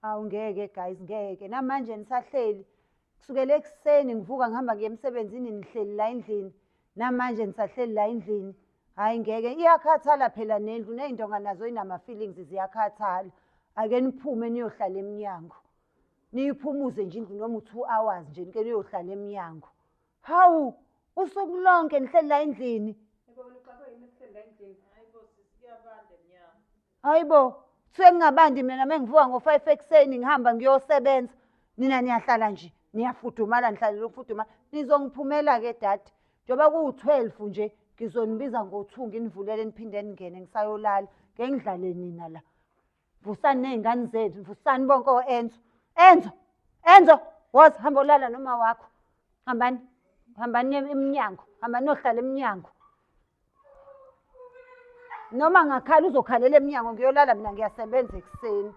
Hawu ngeke guys, ngeke. Namanje nisahleli. Kusukela ekuseni ngivuka ngihamba ngiye emsebenzini nihleli la endlini. Namanje nisahleli la endlini. Hayi ngeke, iyakhathala phela nendlu. Ney'ntonga nazo inama-feelings ziyakhathala. Ake niphume niyohlala emnyango. Niyiphumuze nje indlu noma u-2 hours nje nike niyohlala emnyango. Hawu, usuku lonke nihleli la endlini. Hayibo, kusuke kungabandi mina mengivuka ngo-5 ekuseni ngihamba ngiyosebenza. Nina niyahlala nje, niyafudumala nihlalela ukufudumala. Nizongiphumela-ke dade. Njengoba kuwu-12 nje, ngizonibiza ngo-2 nginivulele niphinde ningene ngisayolala. Ngeke ngidlale nina la. Vusani ney'ngane zenu, vusani bonke o-Enzo. Enzo, woza hamba olala noma wakho. Hambani emnyango, hambani niyohlala emnyango. Noma ngakhala uzokhalela emnyango ngiyolala mina ngiyasebenza ekuseni.